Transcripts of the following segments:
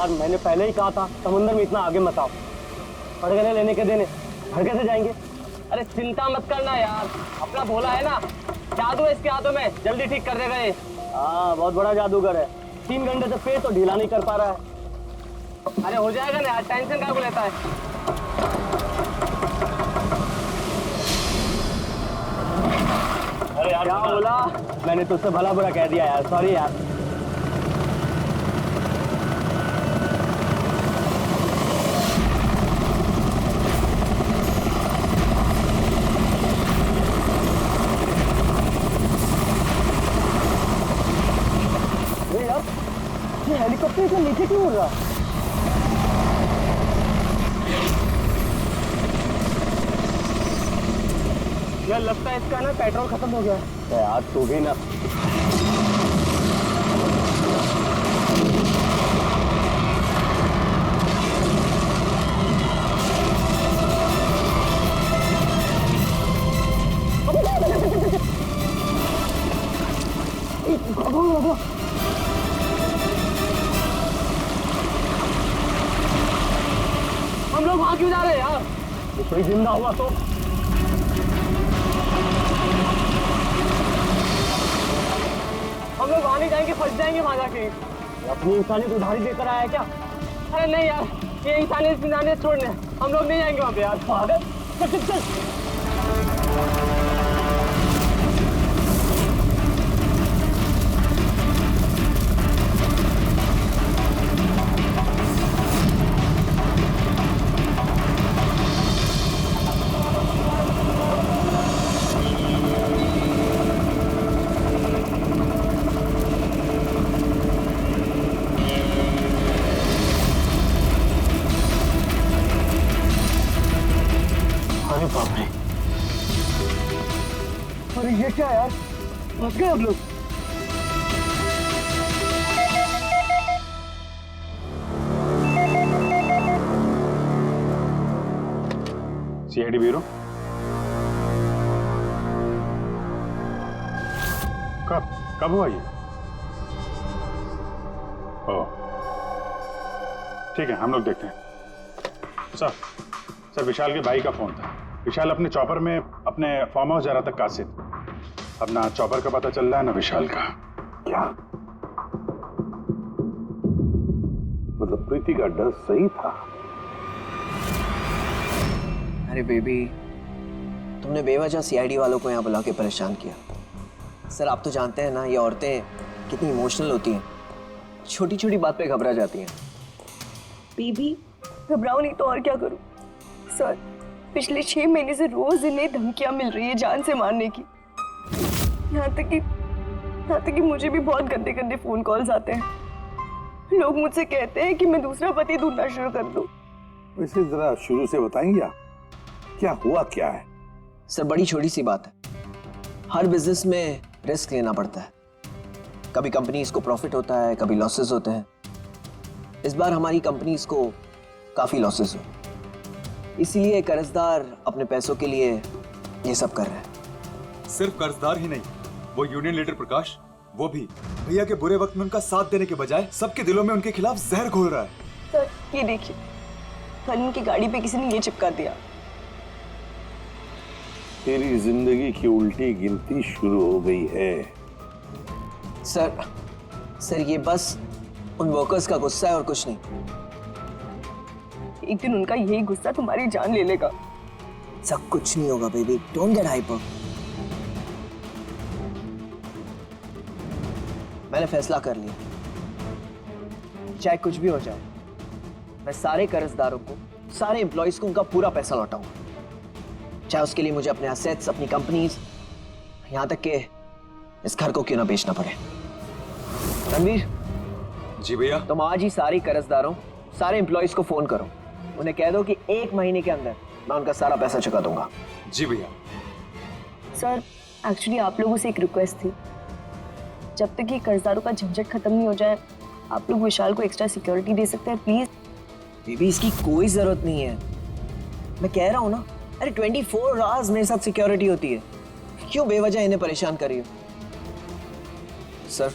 यार मैंने पहले ही कहा था समुद्र में इतना आगे मत आओ। पड़ गए लेने के देने, घर कैसे जाएंगे? अरे चिंता मत करना यार, अपना भोला है ना, जादू है इसके हाथों में, जल्दी ठीक कर देगा ये। हाँ बहुत बड़ा जादूगर है, 3 घंटे से पेट तो ढीला नहीं कर पा रहा है। अरे हो जाएगा ना यार, टेंशन क्या को लेता है। अरे यार क्या बोला? मैंने तुझसे भला बुरा कह दिया यार, सॉरी यार। ये हेलीकॉप्टर इतना नीचे क्यों उड़ रहा? यार लगता है इसका ना पेट्रोल खत्म हो गया है। यार तू भी ना। हम लोग वहां क्यों जा रहे हैं यार? कोई जिंदा हुआ तो हम लोग वहां नहीं जाएंगे, फंस जाएंगे वहां जाके। अपनी इंसानियत उधारी देकर आया है क्या? अरे नहीं यार, ये इंसानियत छोड़ने हम लोग नहीं जाएंगे वहां पे यार। पागल, चल चल चल। अरे बाप रे, अरे ये क्या यार, फंस गए हम लोग। सीआईडी ब्यूरो, कब हुआ ये? ओह ठीक है, हम लोग देखते हैं। सर विशाल के भाई का फोन था। विशाल अपने चॉपर में अपने फार्म हाउस जा रहा था कासिद। अब ना चॉपर का पता चल रहा है ना विशाल का। क्या मतलब प्रीति का डर सही था? अरे बेबी, तुमने बेवजह सीआईडी वालों को यहाँ बुला के परेशान किया। सर आप तो जानते हैं ना, ये औरतें कितनी इमोशनल होती हैं, छोटी छोटी बात पे घबरा जाती हैं। बेबी घबराओ नहीं तो और क्या करूं? सर पिछले 6 महीने से रोज इन्हें धमकियां मिल रही है जान से मारने की। यहाँ तक कि मुझे भी बहुत गंदे गंदे फोन कॉल्स आते हैं। लोग मुझसे कहते हैं कि मैं दूसरा पति ढूंढना शुरू कर दूं। वैसे जरा शुरू से बताएंगे क्या हुआ क्या है? सर बड़ी छोटी सी बात है, हर बिजनेस में रिस्क लेना पड़ता है। कभी कंपनीज को प्रॉफिट होता है, कभी लॉसेस होते हैं। इस बार हमारी कंपनीज को काफी लॉसेस हुए, इसीलिए कर्जदार अपने पैसों के लिए ये सब कर रहे हैं। सिर्फ कर्जदार ही नहीं, वो यूनियन लीडर प्रकाश, वो भी भैया के बुरे वक्त में उनका साथ देने के बजाय सबके दिलों में उनके खिलाफ जहर घोल रहा है। सर ये देखिए, कल उनकी गाड़ी पे किसी ने ये चिपका दिया। तेरी जिंदगी की उल्टी गिनती शुरू हो गई है। सर ये बस उन वर्कर्स का गुस्सा है और कुछ नहीं। एक दिन उनका यही गुस्सा तुम्हारी जान ले लेगा। सब कुछ नहीं होगा बेबी, डोंट गेट हाइपर। मैंने फैसला कर लिया, चाहे कुछ भी हो जाए, मैं सारे कर्जदारों को, सारे एम्प्लॉइज को उनका पूरा पैसा लौटाऊंगा, चाहे उसके लिए मुझे अपने एसेट्स, अपनी कंपनीज, यहां तक कि इस घर को क्यों ना बेचना पड़े। रणवीर जी भैया। तुम आज ही सारे कर्जदारों, सारे एम्प्लॉइज को फोन करो, उन्हें कह दो कि 1 महीने के अंदर मैं उनका सारा पैसा चुका दूंगा। जी भैया। सर एक्चुअली आप लोगों से एक रिक्वेस्ट थी, जब तक ये कर्जदारों का झंझट खत्म नहीं हो जाए, आप लोग विशाल को एक्स्ट्रा सिक्योरिटी दे सकते हैं प्लीज। बेबी इसकी कोई जरूरत नहीं है, मैं कह रहा हूं ना। अरे 24 आवर्स मेरे साथ सिक्योरिटी होती है, क्यों बेवजह इन्हें परेशान कर रही हो? Sir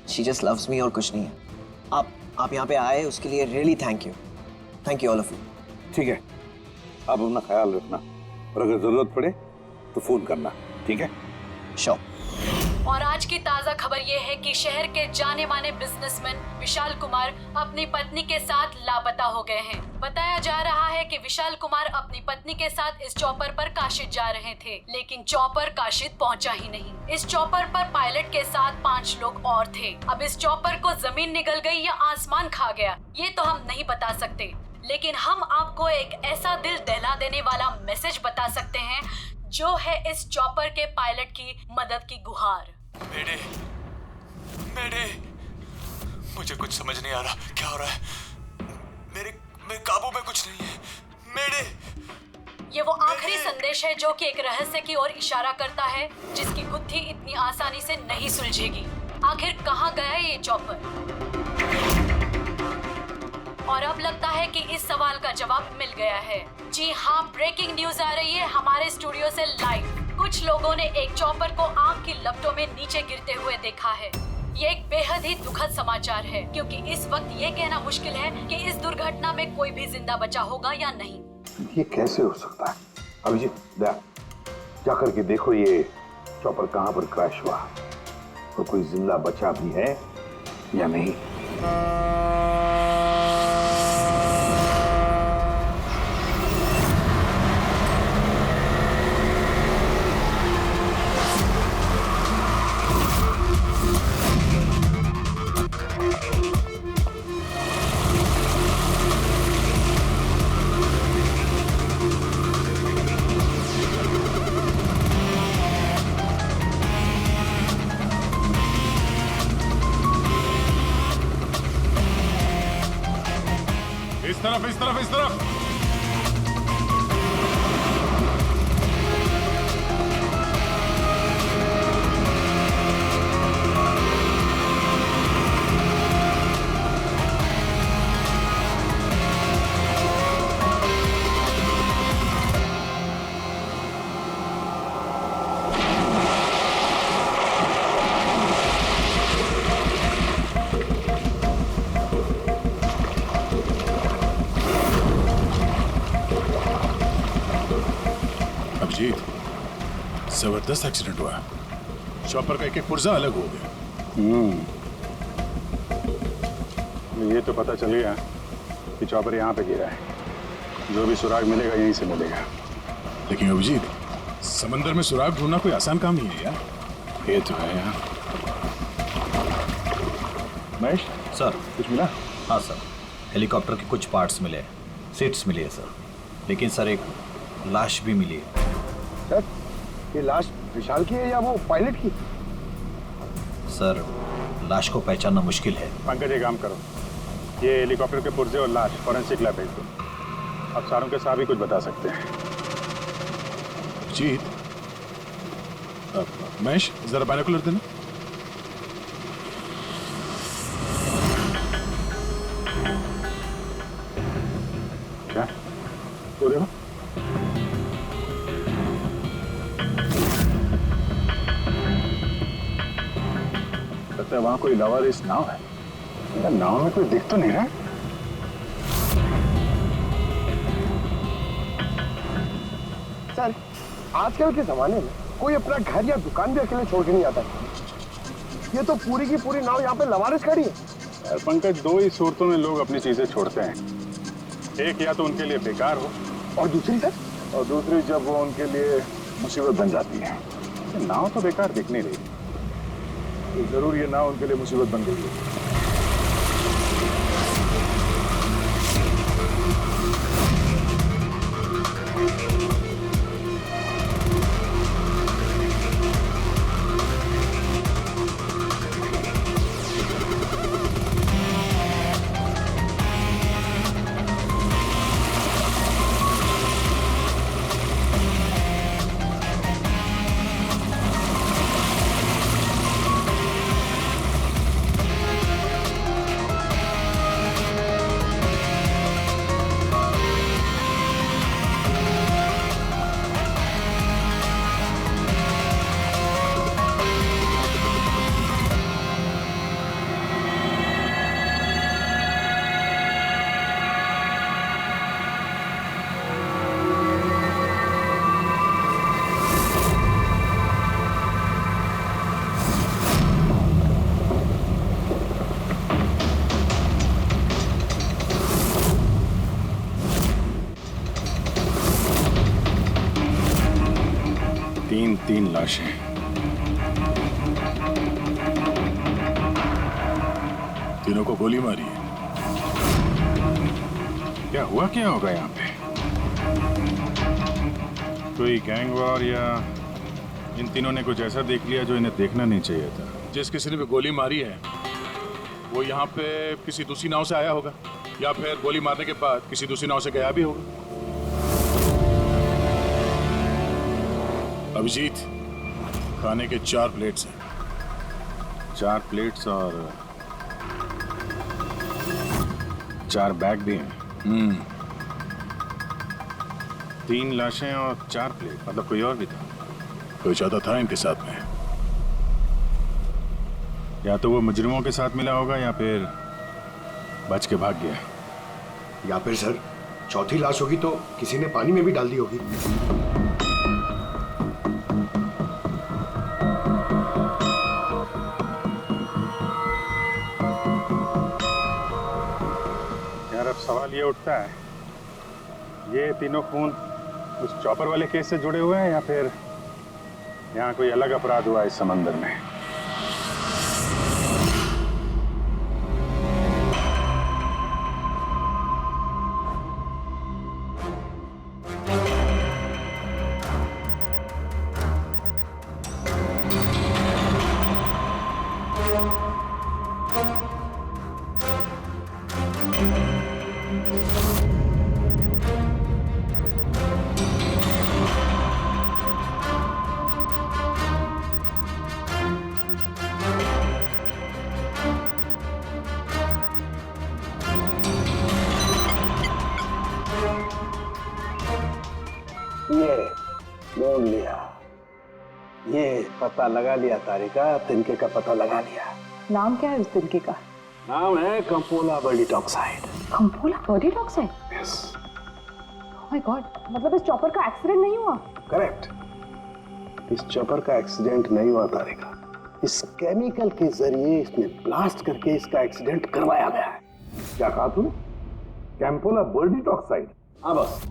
she just loves me और कुछ नहीं है। आप यहाँ पे आए उसके लिए really thank you all of you. ठीक है, आप अपना ख्याल रखना और अगर जरूरत पड़े तो फोन करना, ठीक है? श्योर। और आज की ताजा खबर ये है कि शहर के जाने माने बिजनेसमैन विशाल कुमार अपनी पत्नी के साथ लापता हो गए हैं। बताया जा रहा है कि विशाल कुमार अपनी पत्नी के साथ इस चॉपर पर काशिद जा रहे थे, लेकिन चॉपर काशिद पहुंचा ही नहीं। इस चॉपर पर पायलट के साथ 5 लोग और थे। अब इस चॉपर को जमीन निगल गई या आसमान खा गया, ये तो हम नहीं बता सकते, लेकिन हम आपको एक ऐसा दिल दहला देने वाला मैसेज बता सकते हैं जो है इस चॉपर के पायलट की मदद की गुहार। मेरे मुझे कुछ समझ नहीं आ रहा, क्या हो रहा है? मेरे काबू में कुछ नहीं है। मेरे ये वो आखिरी संदेश है जो कि एक रहस्य की ओर इशारा करता है, जिसकी गुत्थी इतनी आसानी से नहीं सुलझेगी। आखिर कहाँ गया ये चॉपर? और अब लगता है कि इस सवाल का जवाब मिल गया है। जी हाँ, ब्रेकिंग न्यूज आ रही है हमारे स्टूडियो से लाइव। कुछ लोगों ने एक चॉपर को आग की लपटों में नीचे गिरते हुए देखा है। ये एक बेहद ही दुखद समाचार है, क्योंकि इस वक्त ये कहना मुश्किल है कि इस दुर्घटना में कोई भी जिंदा बचा होगा या नहीं। ये कैसे हो सकता है? अभिजीत, जा करके देखो ये चॉपर कहाँ पर क्रैश हुआ, तो कोई जिंदा बचा भी है या नहीं। इस तरफ। जबरदस्त एक्सीडेंट हुआ, चॉपर का एक पुर्जा अलग हो गया। ये तो पता चल गया कि चॉपर यहाँ पे गिरा है, जो भी सुराग मिलेगा यहीं से मिलेगा। लेकिन अभिजीत, समंदर में सुराग ढूंढना कोई आसान काम नहीं है यार। ये तो है यार। महेश सर, कुछ मिला? हाँ सर, हेलीकॉप्टर के कुछ पार्ट्स मिले, सीट्स मिली है सर, लेकिन सर एक लाश भी मिली है। सर, ये लाश विशाल की है या वो पायलट की? सर, लाश को पहचानना मुश्किल है। पंकज, एक काम करो, ये हेलीकॉप्टर के पुर्जे और लाश फॉरेंसिक लैब भेज दो। अब सारों के साथ भी कुछ बता सकते हैं। जीत, महेश जरा बाइनोकुलर देना। क्या तो देखो, लगता है वहां कोई लवारिस नाव है। यार, नाव में कोई दिख तो नहीं रहा। सर, आजकल के जमाने में कोई अपना घर या दुकान भी अकेले छोड़ के नहीं आता। ये तो पूरी की पूरी नाव यहाँ पे लवारिस खड़ी है। यार पंकज, दो ही सूरतों में लोग अपनी चीजें छोड़ते हैं। एक, या तो उनके लिए बेकार हो, और दूसरी सर, और दूसरी जब वो उनके लिए मुसीबत बन जाती है। ये नाव तो बेकार दिख नहीं रही, तो जरूर ये नाव उनके लिए मुसीबत बन गई है। लाशें। तीनों को गोली मारी है। क्या हुआ, क्या होगा यहाँ पे? कोई गैंग वॉर या इन तीनों ने कुछ ऐसा देख लिया जो इन्हें देखना नहीं चाहिए था। जिस किसी ने भी गोली मारी है वो यहाँ पे किसी दूसरी नाव से आया होगा या फिर गोली मारने के बाद किसी दूसरी नाव से गया भी होगा। अभिजीत, खाने के 4 प्लेट्स हैं। 4 प्लेट्स और 4 बैग भी हैं। 3 लाशें और 4 प्लेट, मतलब कोई और भी था? कोई ज्यादा था इनके साथ में। या तो वो मुजरिमों के साथ मिला होगा या फिर बच के भाग गया। या फिर सर चौथी लाश होगी तो किसी ने पानी में भी डाल दी होगी। यार अब सवाल ये उठता है, ये तीनों खून उस चॉपर वाले केस से जुड़े हुए हैं या फिर यहाँ कोई अलग अपराध हुआ इस समंदर में? ये ढूंढ लिया, ये पता लगा लिया तारिका, तिनके का पता लगा लिया। नाम क्या है उस तिनके का? नाम है कंपोला बर्डिट ऑक्साइड। कंपोला बर्डिट oxide? Yes. Oh my god, मतलब इस चॉपर का एक्सीडेंट नहीं हुआ? करेक्ट, इस चॉपर का एक्सीडेंट नहीं हुआ तारिका। इस केमिकल के जरिए इसने ब्लास्ट करके इसका एक्सीडेंट करवाया गया है। क्या कहा तूने? कैंपोला बर्डिट ऑक्साइड? हाँ बस,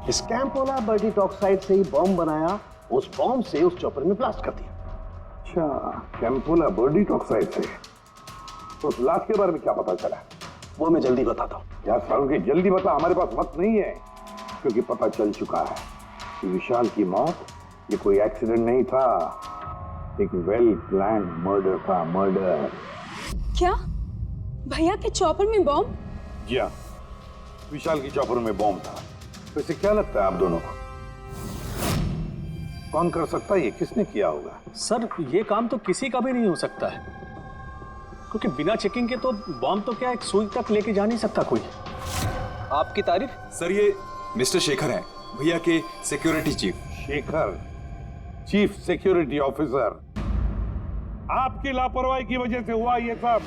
इस कैंपोला बर्डिट ऑक्साइड से ही बॉम्ब बनाया, उस बॉम्ब से उस चॉपर में ब्लास्ट कर दिया। अच्छा, कैंपोला बर्डिट ऑक्साइड से। तो उस लाश के बारे में क्या पता चला? वो मैं जल्दी बताता हूँ। यार सालों की जल्दी बता, हमारे पास वक्त नहीं है, क्योंकि पता चल चुका है कि विशाल की मौत ये कोई एक्सीडेंट नहीं था, एक वेल प्लान मर्डर था। मर्डर। क्या भैया के चॉपर में बॉम्ब? जी हाँ, विशाल की चॉपर में बॉम्ब था। वैसे क्या लगता है आप दोनों को, कौन कर सकता है ये? किसने किया होगा? सर ये काम तो किसी का भी नहीं हो सकता है, क्योंकि बिना चेकिंग के तो बॉम्ब तो क्या एक सुई तक लेके जा नहीं सकता कोई। आपकी तारीफ? सर ये मिस्टर शेखर हैं, भैया के security chief. Shekhar, chief security officer. आपकी लापरवाही की वजह से हुआ ये सब।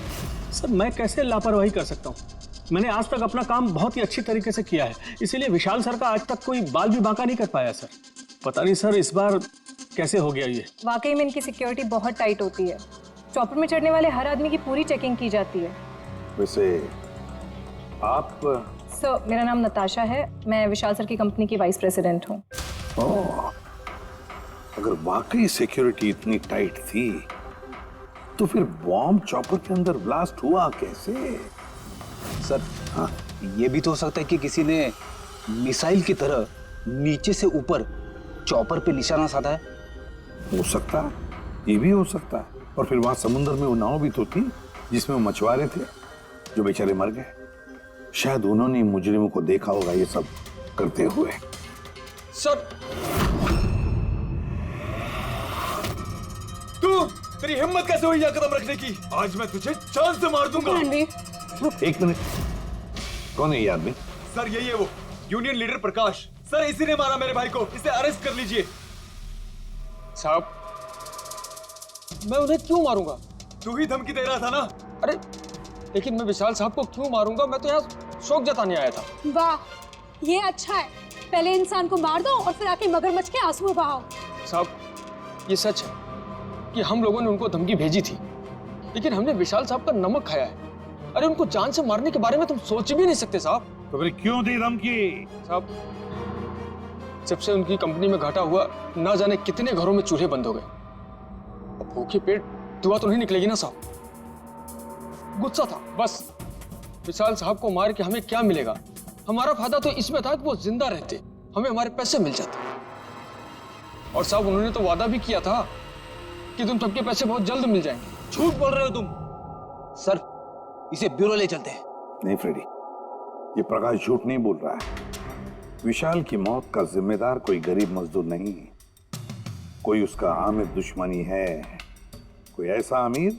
सर मैं कैसे लापरवाही कर सकता हूँ? मैंने आज तक अपना काम बहुत ही अच्छी तरीके से किया है, इसीलिए विशाल सर का आज तक कोई बाल भी बांका नहीं कर पाया सर। पता नहीं सर इस बार कैसे हो गया ये। वाकई में इनकी सिक्योरिटी बहुत टाइट होती है। चॉपर में चढ़ने वाले हर आदमी की पूरी चेकिंग की जाती है। वैसे आप? सर मेरा नाम नताशा है, मैं विशाल सर की कंपनी की वाइस प्रेसिडेंट हूँ। ओह, अगर वाकई सिक्योरिटी इतनी टाइट थी तो फिर बॉम्ब चॉपर के अंदर ब्लास्ट हुआ कैसे? सर हाँ, ये भी तो हो सकता है कि किसी ने मिसाइल की तरह नीचे से ऊपर चॉपर पे निशाना साधा है। हो सकता है, ये भी हो सकता है। और फिर वहां समुद्र में वो नाव भी तो थी जिसमें वो मछुआरे थे जो बेचारे मर गए। शायद उन्होंने मुजरिमों को देखा होगा ये सब करते हुए। सर तेरी हिम्मत कैसे हुई यह कदम रखने की? आज मैं तुझे जान से मार दूंगा। एक मिनट, कौन है ये आदमी? सर यही है वो यूनियन लीडर प्रकाश। सर इसी ने मारा मेरे भाई को, इसे अरेस्ट कर लीजिए। साहब मैं उन्हें क्यों मारूंगा? तू ही धमकी दे रहा था ना। अरे लेकिन मैं विशाल साहब को क्यों मारूंगा? मैं तो यहाँ शोक जताने आया था। वाह, ये अच्छा है। पहले इंसान को मार दो और फिर आके मगरमच्छ के आंसू बहाओ। साहब ये सच है कि हम लोगों ने उनको धमकी भेजी थी, लेकिन हमने विशाल साहब का नमक खाया है। अरे उनको जान से मारने के बारे में तुम सोच भी नहीं सकते साहब। तो फिर क्यों दी धमकी? साहब जब से उनकी कंपनी में घाटा हुआ, ना जाने कितने घरों में चूल्हे बंद हो गए। भूखी पेट दुआ तो नहीं निकलेगी ना साहब। गुस्सा था बस। विशाल साहब को मार के हमें क्या मिलेगा? हमारा फायदा तो इसमें था कि वो जिंदा रहते, हमें हमारे पैसे मिल जाते। और साहब उन्होंने तो वादा भी किया था कि तुम सबके पैसे बहुत जल्द मिल जाएंगे। झूठ बोल रहे हो तुम। सर, इसे ब्यूरो ले चलते हैं। नहीं फ्रेडी, ये प्रकाश झूठ नहीं बोल रहा है। विशाल की मौत का जिम्मेदार कोई गरीब मजदूर नहीं, कोई उसका आमिर दुश्मनी है। कोई ऐसा अमीर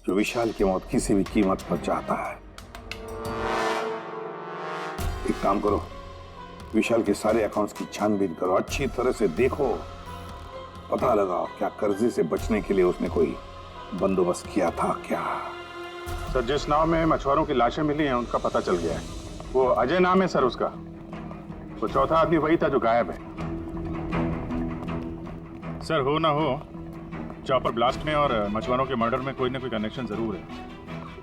जो विशाल की मौत किसी भी कीमत पर चाहता है। एक काम करो, विशाल के सारे अकाउंट्स की छानबीन करो, अच्छी तरह से देखो, पता लगाओ क्या कर्जे से बचने के लिए उसने कोई बंदोबस्त किया था क्या। सर, जिस नाव में मछुआरों की लाशें मिली हैं उनका पता चल गया है। वो अजय नाम है सर उसका। वो चौथा आदमी वही था जो गायब है। सर, हो ना हो चॉपर ब्लास्ट में और मछुआरों के मर्डर में कोई ना कोई कनेक्शन जरूर है।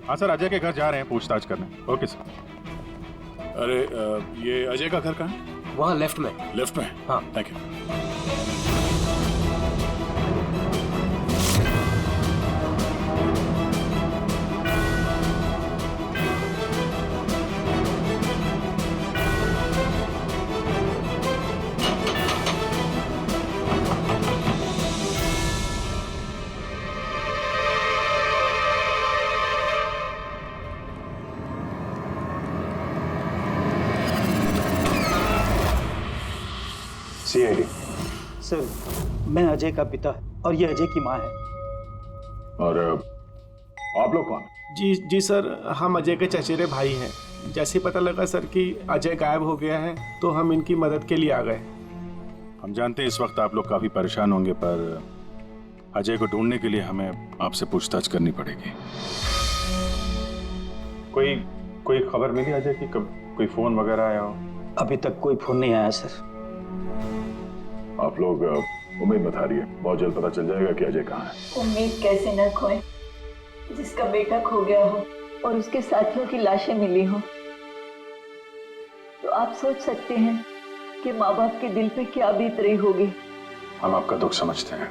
हाँ सर, अजय के घर जा रहे हैं पूछताछ करने। Okay sir. अरे ये अजय का घर कहाँ है? वहाँ लेफ्ट में। लेफ्ट में? हाँ, थैंक यू। सीआईडी। सर, मैं अजय का पिता और ये अजय की माँ है। और आप लोग कौन? जी सर, हम अजय के चचेरे भाई हैं। जैसे ही पता लगा सर कि अजय गायब हो गया है तो हम इनकी मदद के लिए आ गए। हम जानते हैं इस वक्त आप लोग काफी परेशान होंगे, पर अजय को ढूंढने के लिए हमें आपसे पूछताछ करनी पड़ेगी। कोई खबर मिली अजय की? कब कोई फोन वगैरह आया हो? अभी तक कोई फोन नहीं आया सर। आप लोग उम्मीद बता रही है, बहुत जल्द पता चल जाएगा कि अजय कहाँ है। उम्मीद कैसे न खोए, जिसका बेटा खो गया हो और उसके साथियों की लाशें मिली हो, तो आप सोच सकते हैं कि माँ बाप के दिल पे क्या बीत रही होगी। हम आपका दुख समझते हैं।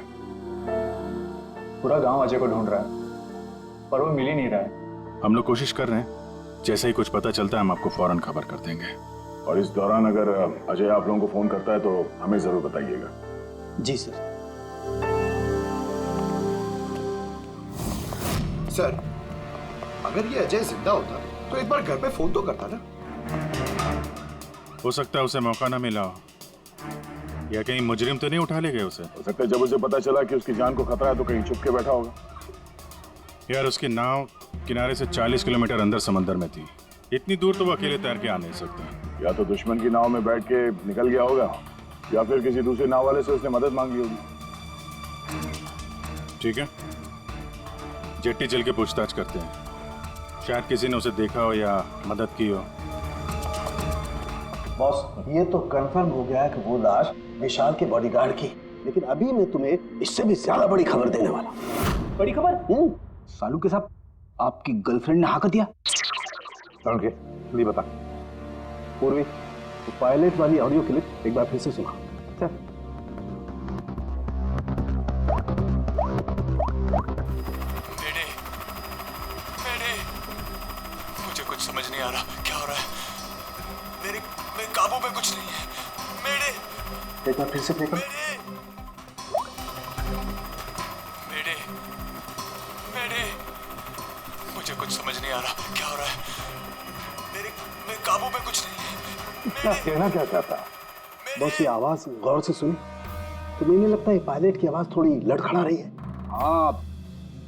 पूरा गांव अजय को ढूंढ रहा है पर वो मिल ही नहीं रहा है। हम लोग कोशिश कर रहे हैं, जैसे ही कुछ पता चलता है हम आपको फौरन खबर कर देंगे। और इस दौरान अगर अजय आप लोगों को फोन करता है तो हमें जरूर बताइएगा। जी सर। सर, अगर ये अजय जिंदा होता तो एक बार घर पे फोन तो करता ना। हो सकता है उसे मौका ना मिला हो, या कहीं मुजरिम तो नहीं उठा ले गए उसे। हो सकता है जब उसे पता चला कि उसकी जान को खतरा है तो कहीं छुप के बैठा होगा। यार, उसकी नाव किनारे से 40 किलोमीटर अंदर समंदर में थी। इतनी दूर तो वो अकेले तैर के आ नहीं सकता। या तो दुश्मन की नाव में बैठ के निकल गया होगा, या फिर किसी दूसरे नाव वाले से उसने मदद मांगी होगी। ठीक है, जेट्टी चल के पूछताछ करते हैं। शायद किसी ने उसे देखा हो या मदद की हो। बॉस, ये तो कंफर्म हो गया है कि वो लाश विशाल के बॉडीगार्ड की, लेकिन अभी मैं तुम्हें इससे भी ज्यादा बड़ी खबर देने वाला। बड़ी खबर? सालू के साथ आपकी गर्लफ्रेंड ने हाँ कर दिया? नहीं बता। पूर्वी, तो पायलट वाली ऑडियो क्लिप एक बार फिर से सुना। चल। मुझे कुछ समझ नहीं आ रहा क्या हो रहा है। मेरे काबू में कुछ नहीं है। मेरे एक बार फिर से प्ले कर। मुझे कुछ समझ नहीं आ रहा क्या हो रहा है। मेरे काबू में कुछ नहीं है। इतना कहना क्या चाहता है? बस ये आवाज गौर से सुनी तो मुझे लगता है पायलट की आवाज थोड़ी लड़खड़ा रही है। हाँ,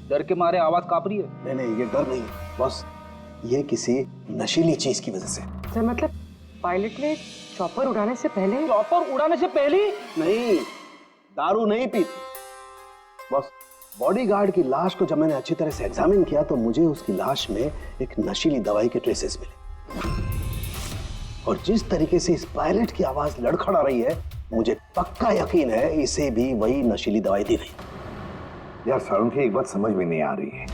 डर के मारे आवाज कांप रही है। नहीं, ये डर नहीं है बस, ये किसी नशीली चीज की वजह से। सर, मतलब पायलट ने चॉपर उड़ाने से पहले? चॉपर उड़ाने से पहले? नहीं, दारू नहीं पीती। बस बॉडीगार्ड की लाश को जब मैंने अच्छी तरह से एग्जामिन किया तो मुझे उसकी लाश में एक नशीली दवाई के ट्रेसेस मिले। और जिस तरीके से इस पायलट की आवाज लड़खड़ा रही है, मुझे पक्का यकीन है इसे भी वही नशीली दवाई दी गई। यार सारुंखी, एक बात समझ में नहीं आ रही है,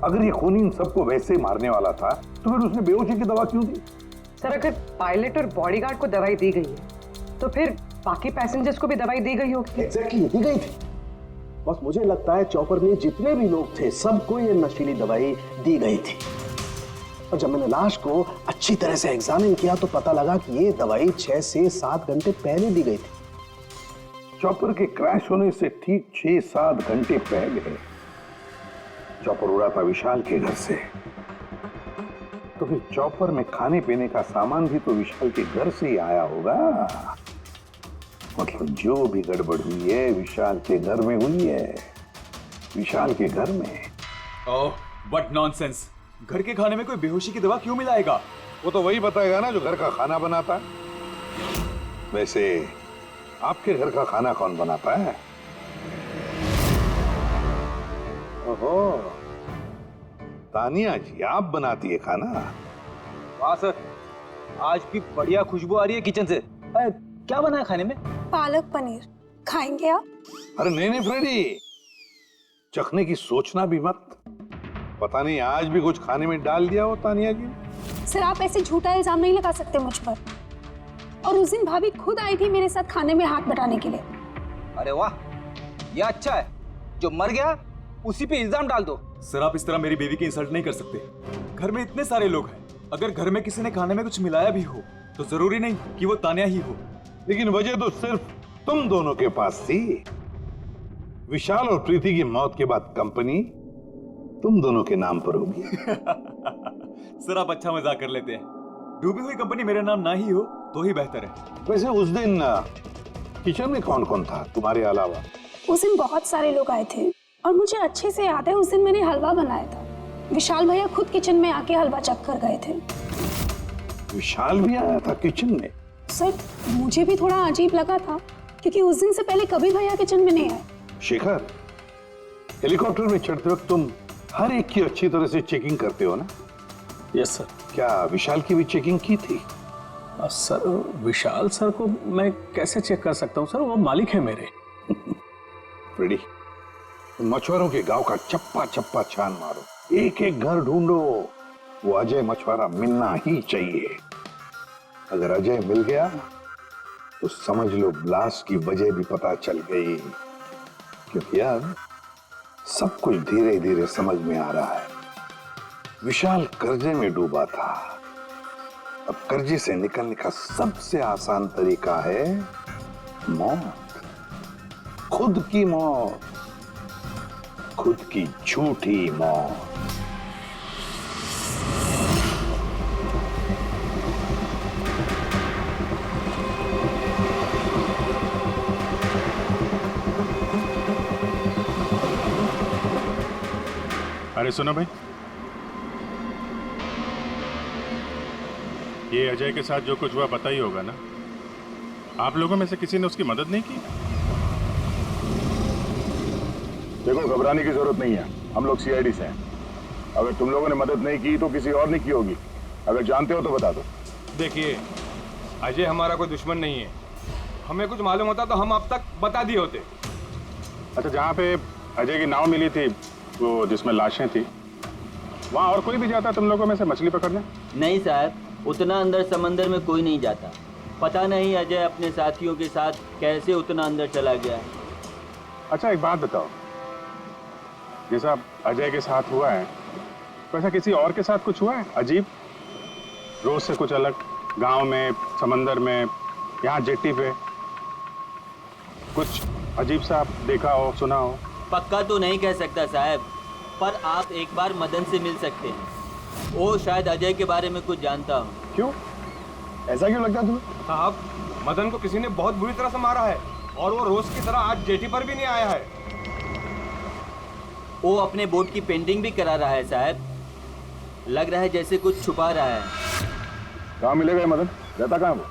अगर ये खूनी इन सबको वैसे ही मारने वाला था तो फिर उसने बेहोशी की दवा क्यों दी? सर, अगर पायलट और बॉडीगार्ड को दवाई दी गई है तो फिर बाकी पैसेंजर्स को भी दवाई दी गई होगी। एग्जैक्टली, दी गई थी। बस मुझे लगता है चॉपर में जितने भी लोग थे सबको ये नशीली दवाई दी गई थी। और जब मैंने लाश को अच्छी तरह से एग्जामिन किया तो पता लगा कि ये दवाई 6 से 7 घंटे पहले दी गई थी। चॉपर के क्रैश होने से ठीक 6-7 घंटे पहले चॉपर उड़ा था विशाल के घर से। तो फिर चॉपर में खाने पीने का सामान भी तो विशाल के घर से ही आया होगा। मतलब जो भी गड़बड़ हुई है विशाल के घर में हुई है, विशाल के घर में। ओह, व्हाट नॉनसेंस! घर के खाने में कोई बेहोशी की दवा क्यों मिलाएगा? वो तो वही बताएगा ना जो घर का खाना बनाता है। वैसे आपके घर का खाना कौन बनाता है? ओहो, तानिया जी आप बनाती है खाना? वाह सर, आज भी बढ़िया खुशबू आ रही है किचन से। क्या बना है खाने में? पालक पनीर खाएंगे आप? अरे नहीं फ्रेडी, चखने की सोचना भी मत। पता नहीं आज भी कुछ खाने में डाल दिया हो तानिया जी। सर आप ऐसे झूठा इल्जाम नहीं लगा सकते मुझ पर। और उस दिन भाभी खुद आई थी मेरे साथ खाने में हाथ बटाने के लिए। अरे वाह, ये अच्छा है, जो मर गया उसी पे इल्जाम डाल दो। सर आप इस तरह मेरी बेबी की इंसल्ट नहीं कर सकते। घर में इतने सारे लोग हैं, अगर घर में किसी ने खाने में कुछ मिलाया भी हो तो जरूरी नहीं कि वो तानिया ही हो। लेकिन वजह तो सिर्फ तुम दोनों के पास थी। विशाल और प्रीति की मौत के बाद कंपनी तुम दोनों के नाम पर होगी। सर आप अच्छा मजाक कर लेते हैं। डूबी हुई कंपनी मेरे नाम ना ही हो तो ही बेहतर है। वैसे उस दिन किचन में कौन कौन था तुम्हारे अलावा? उस दिन बहुत सारे लोग आए थे और मुझे अच्छे से याद है उस दिन मैंने हलवा बनाया था। विशाल भैया खुद किचन में आके हलवा चख कर गए थे। विशाल भी आया था किचन में? सर मुझे भी थोड़ा अजीब लगा था क्योंकि उस दिन से पहले कभी भैया किचन में नहीं आए। शेखर, हेलीकॉप्टर में चढ़ते वक्त तुम हर एक की अच्छी तरह से चेकिंग करते हो ना? Yes sir. क्या विशाल की भी चेकिंग की थी? सर विशाल सर को मैं कैसे चेक कर सकता हूँ सर, वो मालिक है मेरे। फ्रेडी, मछुआरों के गांव का चप्पा चप्पा छान मारो, एक एक घर ढूंढो। वो अजय मछुआरा मिलना ही चाहिए। अगर अजय मिल गया तो समझ लो ब्लास्ट की वजह भी पता चल गई। क्योंकि अब सब कुछ धीरे धीरे समझ में आ रहा है। विशाल कर्जे में डूबा था। अब कर्जे से निकलने का सबसे आसान तरीका है मौत, खुद की मौत, खुद की झूठी मौत। अरे सुनो भाई, ये अजय के साथ जो कुछ हुआ पता ही होगा ना? आप लोगों में से किसी ने उसकी मदद नहीं की? देखो, घबराने की जरूरत नहीं है, हम लोग सीआईडी से हैं। अगर तुम लोगों ने मदद नहीं की तो किसी और ने की होगी। अगर जानते हो तो बता दो। देखिए, अजय हमारा कोई दुश्मन नहीं है। हमें कुछ मालूम होता तो हम अब तक बता दिए होते। अच्छा, जहाँ पे अजय की नाव मिली थी, वो जिसमें लाशें थी, वहाँ और कोई भी जाता तुम लोगों में से मछली पकड़ने? नहीं साहब, उतना अंदर समंदर में कोई नहीं जाता। पता नहीं अजय अपने साथियों के साथ कैसे उतना अंदर चला गया। अच्छा एक बात बताओ, जैसा अजय के साथ हुआ है वैसा किसी और के साथ कुछ हुआ है अजीब, रोज से कुछ अलग? गांव में, समंदर में, यहाँ जेट्टी पे कुछ अजीब सा आप देखा हो, सुना हो? पक्का तो नहीं कह सकता साहब, पर आप एक बार मदन से मिल सकते हैं। वो शायद अजय के बारे में कुछ जानता हो। क्यों? ऐसा क्यों लगता है तुम्हें? साहब, मदन को किसी ने बहुत बुरी तरह से मारा है और वो रोज की तरह आज जेटी पर भी नहीं आया है। वो अपने बोट की पेंटिंग भी करा रहा है साहब। लग रहा है जैसे कुछ छुपा रहा है। कहाँ मिलेगा ये मदन? रहता कहाँ वो?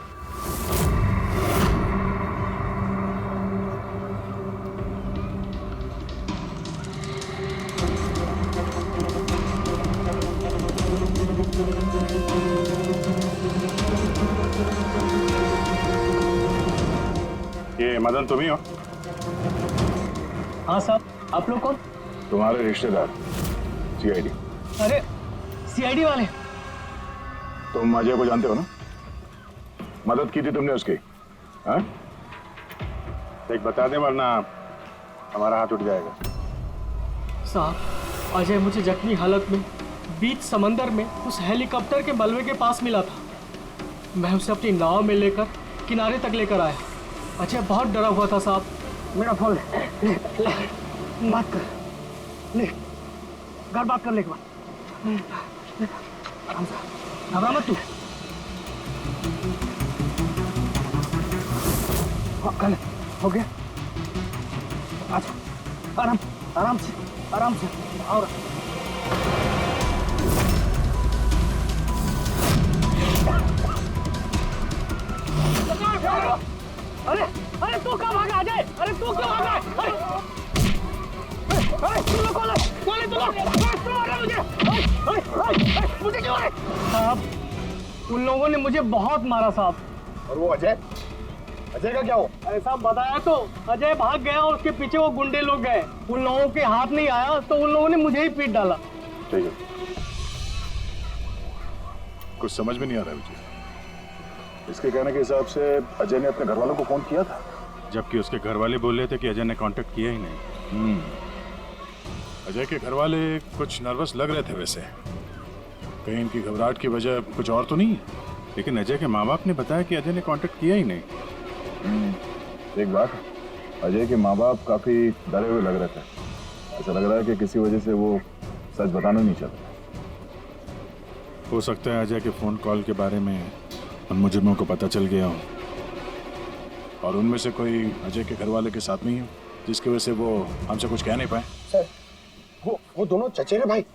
ये मदन तुम ही हो? हाँ साहब, आप लोग कौन? तुम्हारे रिश्तेदार, सीआईडी। अरे सीआईडी वाले? तुम अजय को जानते हो ना? मदद की थी तुमने उसकी? हाँ? एक बता दे, वरना हमारा हाथ उठ जाएगा। साहब, अजय मुझे जख्मी हालत में बीच समंदर में उस हेलीकॉप्टर के मलबे के पास मिला था। मैं उसे अपनी नाव में लेकर किनारे तक लेकर आया। अजय बहुत डरा हुआ था साहब। मेरा फोन ले, बात कर, ले घर बात कर ले एक बार। आराम से, घबरा मत तू। कल हो गया, अच्छा आराम आराम से और अरे तू कहाँ भागा अजय? अरे तू क्यों भागा? अरे तू लोग कौन है? तू लोग क्यों मारा मुझे? मुझे क्यों मारे? साहब, उन लोगों ने मुझे बहुत मारा साहब। और वो अजय का क्या हुआ? अरे साहब बताया तो, अजय भाग गया और उसके पीछे वो गुंडे लोग गए। उन लोगों के हाथ नहीं आया तो उन लोगों ने मुझे ही पीट डाला। ठीक है, कुछ समझ में नहीं आ रहा है मुझे। इसके कहने के हिसाब से अजय ने अपने घर वालों को फोन किया था, जबकि उसके घर वाले बोल रहे थे कि अजय ने कांटेक्ट किया ही नहीं। अजय के घर वाले कुछ नर्वस लग रहे थे। वैसे कहीं इनकी घबराहट की वजह कुछ और तो नहीं है, लेकिन अजय के माँ बाप ने बताया कि अजय ने कांटेक्ट किया ही नहीं। एक बात, अजय के माँ बाप काफी डरे हुए लग रहे थे। ऐसा लग रहा है कि किसी वजह से वो सच बताना नहीं चाहते। हो सकता है अजय के फोन कॉल के बारे में उन मुजरिमों को पता चल गया हो और उनमें से कोई अजय के घर वाले के साथ नहीं हो, जिसकी वजह से वो हमसे कुछ कह नहीं पाए। सर, वो दोनों चचेरे भाई,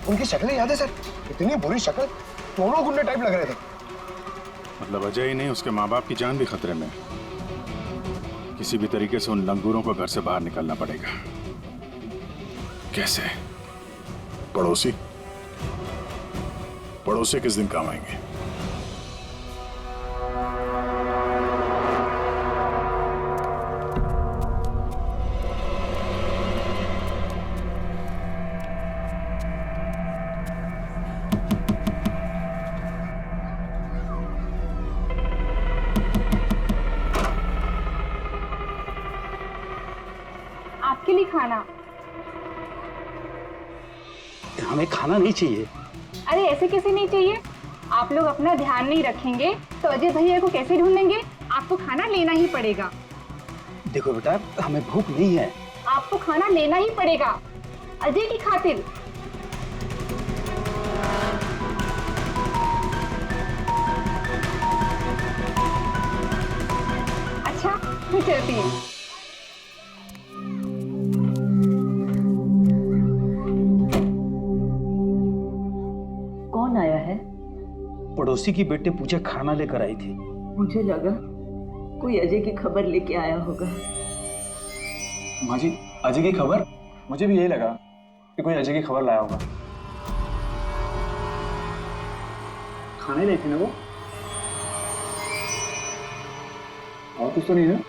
उनकी शक्लें याद है सर? इतनी बुरी शक्ल, दोनों गुंडे टाइप लग रहे थे। मतलब अजय ही नहीं, उसके माँ बाप की जान भी खतरे में। किसी भी तरीके से उन लंगूरों को घर से बाहर निकालना पड़ेगा। कैसे? पड़ोसी किस दिन काम आएंगे? आपके लिए खाना। हमें खाना नहीं चाहिए। अरे ऐसे कैसे नहीं चाहिए? आप लोग अपना ध्यान नहीं रखेंगे तो अजय भैया को कैसे ढूंढेंगे? आपको खाना लेना ही पड़ेगा। देखो बेटा, हमें भूख नहीं है। आपको खाना लेना ही पड़ेगा अजय की खातिर। अच्छा, मैं चलती हूँ। कौन आया है? पड़ोसी की बेटे पूजा खाना लेकर आई थी। मुझे लगा कोई अजय की खबर लेके आया होगा। माँ जी, अजय की खबर? मुझे भी यही लगा कि कोई अजय की खबर लाया होगा। खाने लाई थी ना वो? और कुछ तो नहीं है?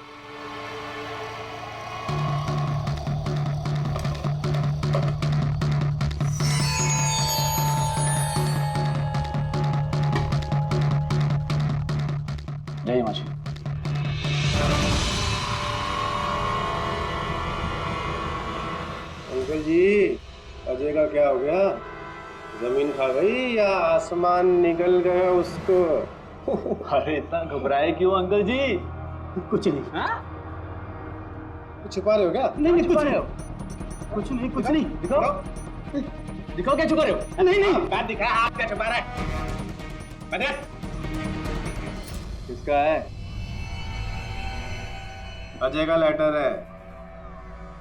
जय माँ जी। अंकल जी, अजय का क्या हो गया? जमीन खा गई या आसमान निकल गया उसको? अरे इतना घबराए क्यों अंकल जी? कुछ नहीं। हाँ? छुपा रहे हो क्या? नहीं छुपा रहे हो। कुछ नहीं। दिखाओ क्या छुपा रहे हो? नहीं बात दिखा, आप क्या छुपा रहे हैं? किसका है? अजय का लेटर है।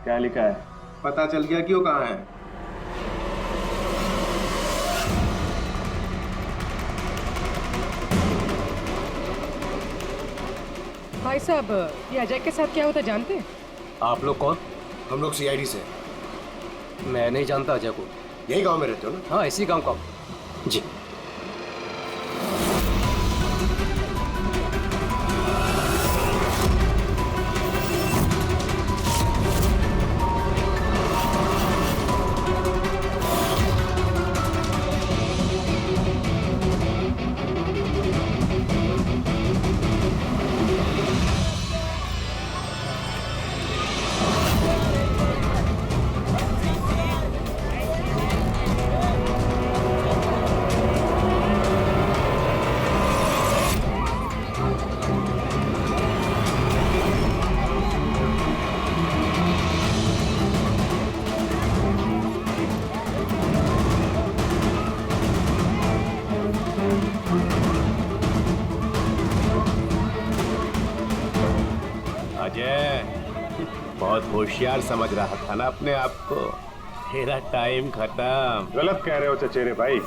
क्या लिखा है? पता चल गया क्यों कहाँ है? भाई साहब, ये अजय के साथ क्या होता जानते हैं? आप लोग कौन? हम लोग सीआईडी से। मैं नहीं जानता अजय को। यही गांव में रहते हो ना? हाँ, इसी गांव का। जी। होशियार समझ रहा था ना अपने आप को। तेरा टाइम खत्म। गलत कह रहे हो चचेरे भाई।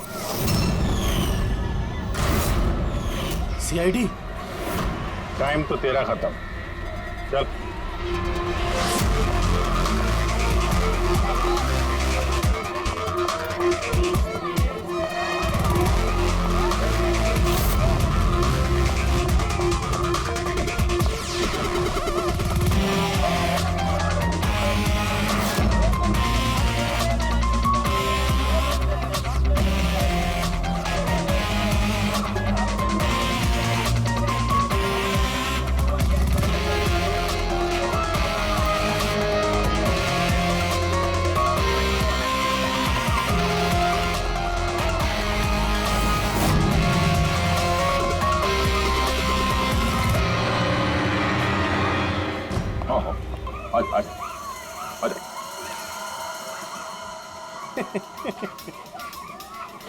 सीआईडी टाइम तो तेरा खत्म। चल।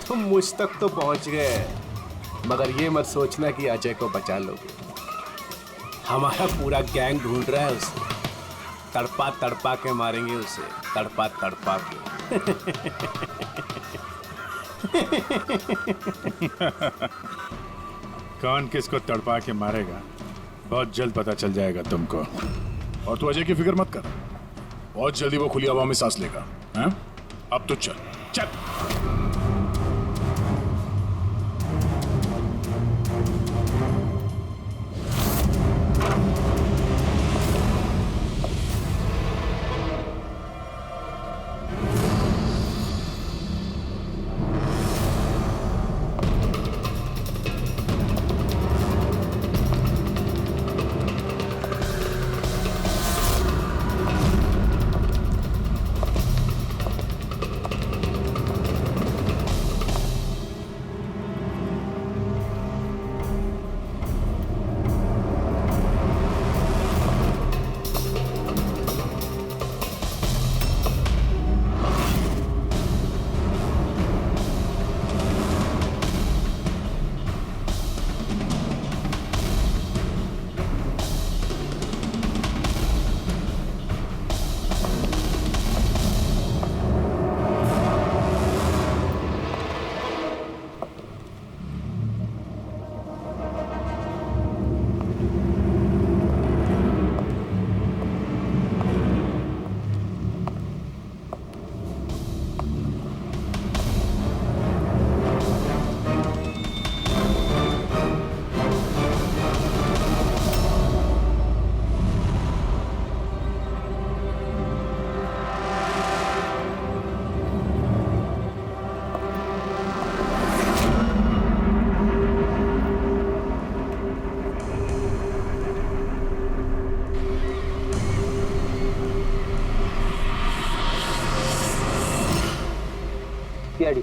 तुम मुझ तक तो पहुंच गए, मगर ये मत सोचना कि अजय को बचा लोगे। हमारा पूरा गैंग ढूंढ रहा है उसे। तड़पा तड़पा के मारेंगे उसे, तड़पा तड़पा के। कौन किसको तड़पा के मारेगा बहुत जल्द पता चल जाएगा तुमको। और तू अजय की फिक्र मत कर, बहुत जल्दी वो खुली हवा में सांस लेगा। हैं? अब तो चल चल। सीआईडी,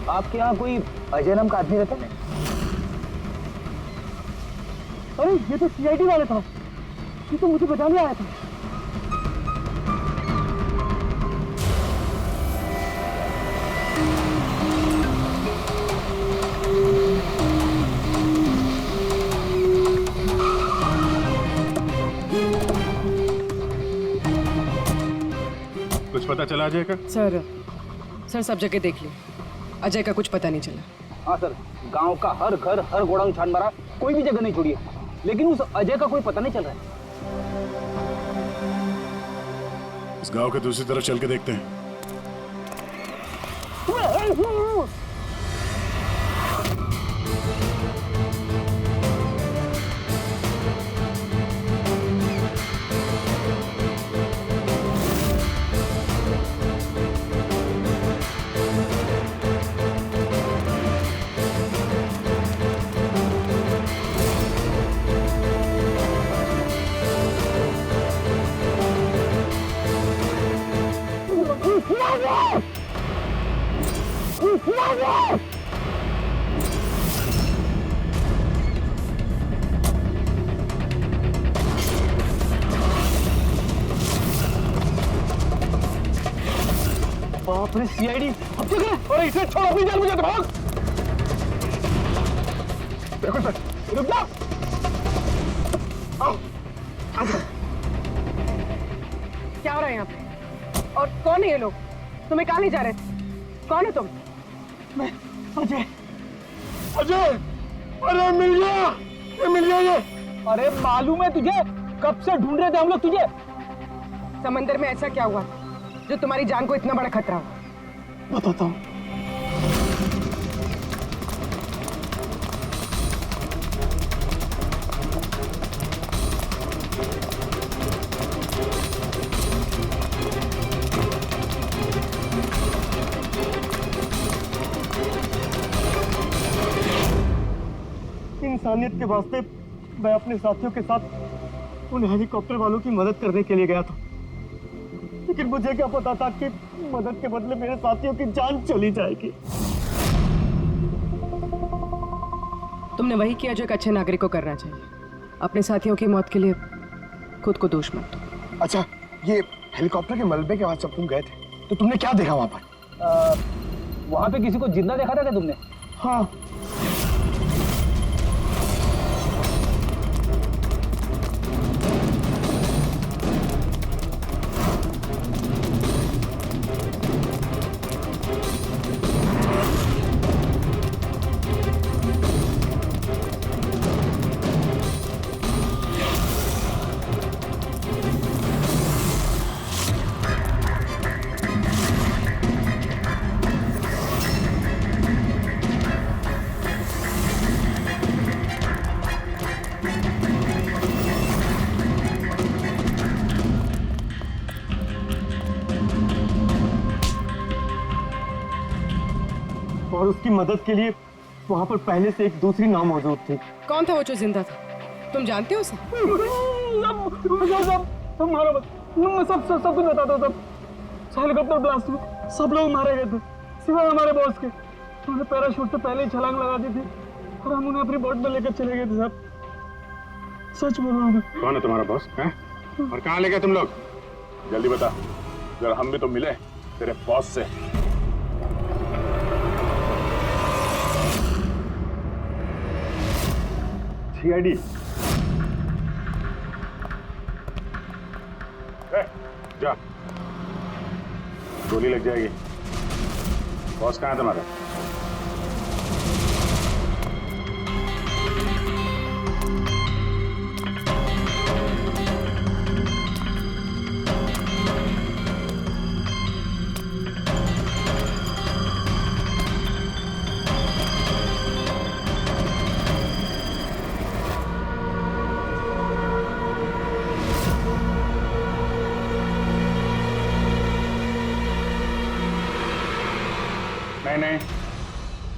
आपके यहाँ कोई अजय नाम का आदमी रहता है? अरे ये तो सीआईडी वाला था, ये तो मुझे बचाने आया था। कुछ पता चला अजय का? सर सब जगह देख ली, अजय का कुछ पता नहीं चला। हाँ सर, गांव का हर घर हर गोडाउन छान मारा, कोई भी जगह नहीं छोड़ी है, लेकिन उस अजय का कोई पता नहीं चल रहा है। इस गांव के दूसरी तरफ चल के देखते हैं। बाप रे सीआईडी, अब क्या करें? अरे इसे छोड़, अपनी जान मुझे भाग। देखो सर, रुक जा। आओ, आ जाओ। क्या हो रहा है यहाँ पे? और कौन है ये लोग? तुम्हें कहाँ ले जा रहे थे? कौन है तुम? मैं अजय। अजय, अरे मिल गया, मिल गया ये। अरे मालूम है तुझे, कब से ढूंढ रहे थे हम लोग तुझे। समंदर में ऐसा क्या हुआ जो तुम्हारी जान को इतना बड़ा खतरा हो? बताता हूँ। इंसानियत के वास्ते मैं अपने साथियों के साथ उन हेलीकॉप्टर वालों की मदद करने के लिए गया था, लेकिन मुझे क्या पता था कि मदद के बदले मेरे साथियों की जान चली जाएगी। तुमने वही किया जो एक अच्छे नागरिक को करना चाहिए। अपने साथियों की मौत के लिए खुद को दोष मत दो। अच्छा, ये हेलीकॉप्टर के मलबे के बाद जब तुम गए थे तो तुमने क्या देखा वहां पर? वहां पे किसी को जिंदा देखा था क्या तुमने? हाँ। और उसकी मदद के लिए वहां पर पहले से एक दूसरी नाव मौजूद थी। कौन था वो जो जिंदा था? तुम जानते हो उसे? सब कुछ बताता हूँ। हेलीकॉप्टर ब्लास्ट में सब लोग मारे गए थे सिवाय हमारे बॉस के। उन्होंने पैराशूट से पहले ही छलांग लगा दी थी और हम उन्हें अपनी बोट में लेकर चले गए थे साहब। सच बोल रहा हूँ। कौन है तुम्हारा बॉस? और कहाँ ले गए तुम लोग? जल्दी बता, जरा हम भी तो मिले तेरे बॉस से। सीआईडी। जा, गोली लग जाएगी। बॉस कहाँ है तुम्हारा? नहीं,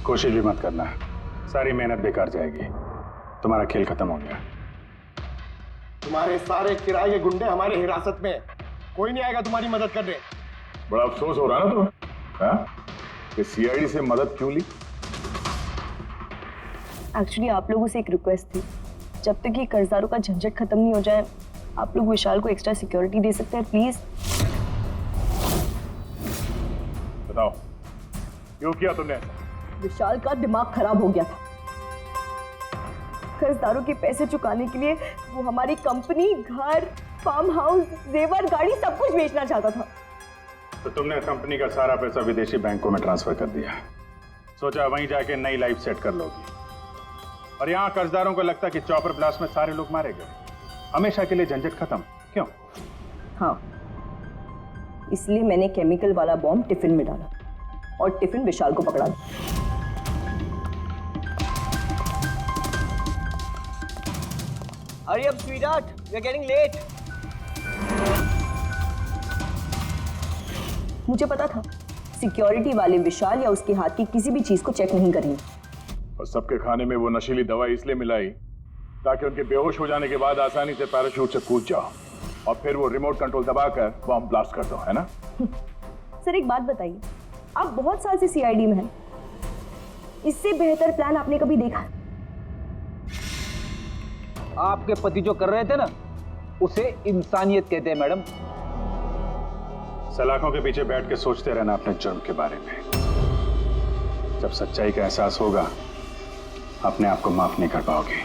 कोशिश भी मत करना, सारी मेहनत बेकार जाएगी। तुम्हारा खेल खत्म हो गया। तुम्हारे सारे किराए के गुंडे हमारे हिरासत में, कोई नहीं आएगा तुम्हारी मदद करने। बड़ा अफसोस हो रहा ना तुम्हें कि सीआईडी से मदद क्यों ली? एक्चुअली आप लोगों से एक रिक्वेस्ट थी, जब तक ये कर्जदारों का झंझट खत्म नहीं हो जाए आप लोग विशाल को एक्स्ट्रा सिक्योरिटी दे सकते हैं प्लीज। बताओ क्यों किया तुमने? विशाल का दिमाग खराब हो गया था। कर्जदारों के पैसे चुकाने के लिए वो हमारी कंपनी, घर, फार्म हाउस, जेवर, गाड़ी सब कुछ बेचना चाहता था। तो तुमने कंपनी का सारा पैसा विदेशी बैंकों में ट्रांसफर कर दिया, सोचा वहीं जाके नई लाइफ सेट कर लोगी। और यहाँ कर्जदारों को लगता कि चॉपर ब्लास्ट में सारे लोग मारे गए, हमेशा के लिए झंझट खत्म। क्यों? हाँ, इसलिए मैंने केमिकल वाला बॉम्ब टिफिन में डाला और टिफिन विशाल को पकड़ा दिया। Hurry up, sweetheart. We're getting late. मुझे पता था सिक्योरिटी वाले विशाल या उसके हाथ की किसी भी चीज को चेक नहीं करेंगे। और सबके खाने में वो नशीली दवाई इसलिए मिलाई ताकि उनके बेहोश हो जाने के बाद आसानी से पैराशूट से कूद जाओ और फिर वो रिमोट कंट्रोल दबाकर बॉम्ब ब्लास्ट कर दो, है ना? सर एक बात बताइए, आप बहुत साल से सीआईडी में हैं, इससे बेहतर प्लान आपने कभी देखा? आपके पति जो कर रहे थे ना, उसे इंसानियत कहते हैं मैडम। सलाखों के पीछे बैठ के सोचते रहना अपने जुर्म के बारे में। जब सच्चाई का एहसास होगा अपने आप को माफ नहीं कर पाओगे।